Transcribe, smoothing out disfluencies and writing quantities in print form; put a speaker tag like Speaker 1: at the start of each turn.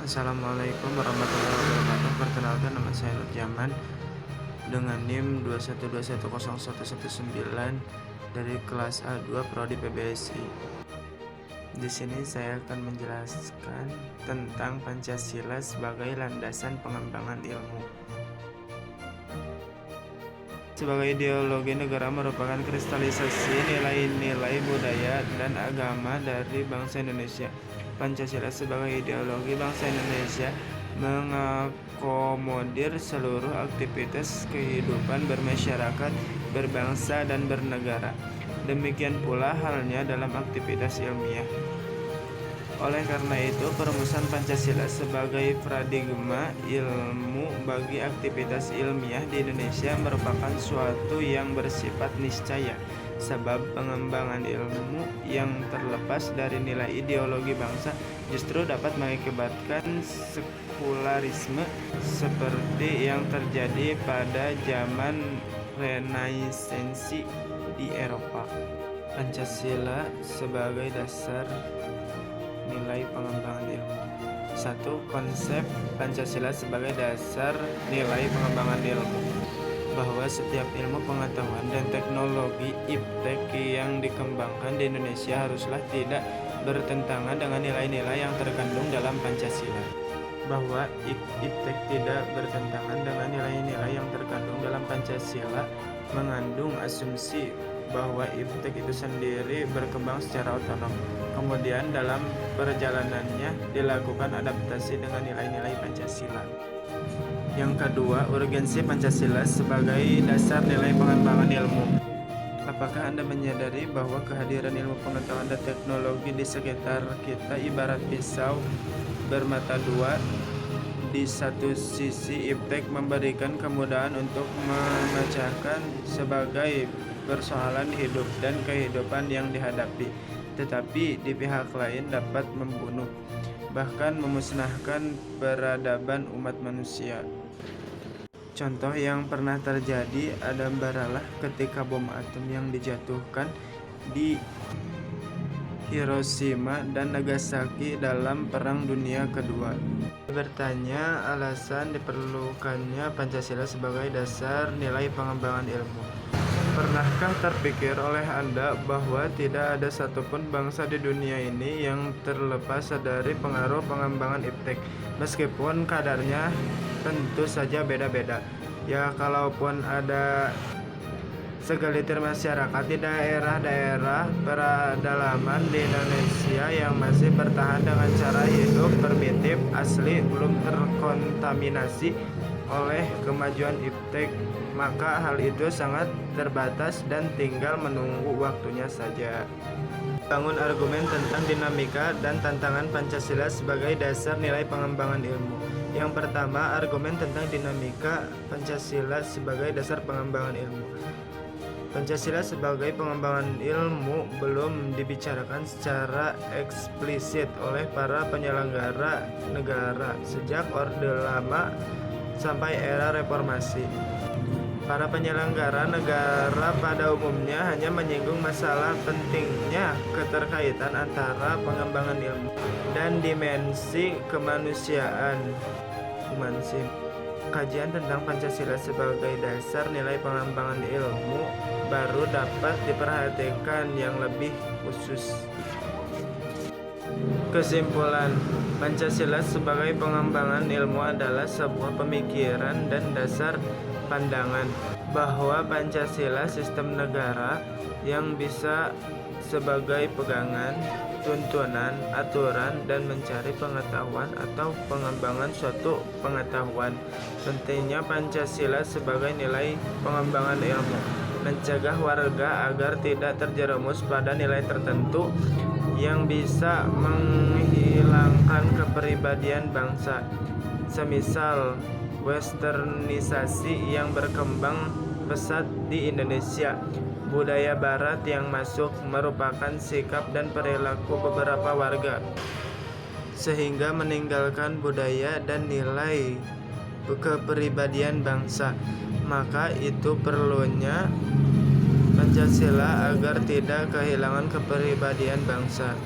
Speaker 1: Assalamualaikum warahmatullahi wabarakatuh. Perkenalkan, nama saya Nur Jaman dengan NIM 212101119 dari kelas A2 Prodi PBSI. Di sini saya akan menjelaskan tentang Pancasila sebagai landasan pengembangan ilmu. Sebagai ideologi negara merupakan kristalisasi nilai-nilai budaya dan agama dari bangsa Indonesia. Pancasila sebagai ideologi bangsa Indonesia mengakomodir seluruh aktivitas kehidupan bermasyarakat, berbangsa, dan bernegara. Demikian pula halnya dalam aktivitas ilmiah. Oleh karena itu, perumusan Pancasila sebagai paradigma ilmu bagi aktivitas ilmiah di Indonesia merupakan suatu yang bersifat niscaya, sebab pengembangan ilmu yang terlepas dari nilai ideologi bangsa justru dapat mengakibatkan sekularisme seperti yang terjadi pada zaman Renaissance di Eropa. Pancasila sebagai dasar nilai pengembangan ilmu. 1. Konsep Pancasila sebagai dasar nilai pengembangan ilmu, bahwa setiap ilmu pengetahuan dan teknologi iptek yang dikembangkan di Indonesia haruslah tidak bertentangan dengan nilai-nilai yang terkandung dalam Pancasila. Bahwa iptek tidak bertentangan dengan nilai-nilai yang terkandung dalam Pancasila mengandung asumsi bahwa iptek itu sendiri berkembang secara otonom, kemudian dalam perjalanannya dilakukan adaptasi dengan nilai-nilai Pancasila. Yang kedua, urgensi Pancasila sebagai dasar nilai pengembangan ilmu. Apakah Anda menyadari bahwa kehadiran ilmu pengetahuan dan teknologi di sekitar kita ibarat pisau bermata dua? Di satu sisi, iptek memberikan kemudahan untuk memecahkan sebagai persoalan hidup dan kehidupan yang dihadapi, tetapi di pihak lain dapat membunuh, bahkan memusnahkan peradaban umat manusia. Contoh yang pernah terjadi adalah ketika bom atom yang dijatuhkan di Hiroshima dan Nagasaki dalam Perang Dunia Kedua. Bertanya alasan diperlukannya Pancasila sebagai dasar nilai pengembangan ilmu. Pernahkah terpikir oleh Anda bahwa tidak ada satupun bangsa di dunia ini yang terlepas dari pengaruh pengembangan iptek, meskipun kadarnya tentu saja beda-beda? Ya, kalaupun ada segelitir masyarakat di daerah-daerah pedalaman di Indonesia yang masih bertahan dengan cara hidup primitif asli, belum terkontaminasi oleh kemajuan iptek, maka hal itu sangat terbatas dan tinggal menunggu waktunya saja. Bangun argumen tentang dinamika dan tantangan Pancasila sebagai dasar nilai pengembangan ilmu. Yang pertama, argumen tentang dinamika Pancasila sebagai dasar pengembangan ilmu. Pancasila sebagai pengembangan ilmu belum dibicarakan secara eksplisit oleh para penyelenggara negara sejak Orde Lama sampai era Reformasi. Para penyelenggara negara pada umumnya hanya menyinggung masalah pentingnya keterkaitan antara pengembangan ilmu dan dimensi kemanusiaan. Kajian tentang Pancasila sebagai dasar nilai pengembangan ilmu baru dapat diperhatikan yang lebih khusus. Kesimpulan, Pancasila sebagai pengembangan ilmu adalah sebuah pemikiran dan dasar pandangan bahwa Pancasila sistem negara yang bisa sebagai pegangan, tuntunan, aturan, dan mencari pengetahuan atau pengembangan suatu pengetahuan. Pentingnya Pancasila sebagai nilai pengembangan ilmu mencegah warga agar tidak terjerumus pada nilai tertentu yang bisa menghilangkan kepribadian bangsa, semisal westernisasi yang berkembang pesat di Indonesia. Budaya barat yang masuk merupakan sikap dan perilaku beberapa warga, sehingga meninggalkan budaya dan nilai kepribadian bangsa. Maka itu perlunya Pancasila agar tidak kehilangan kepribadian bangsa.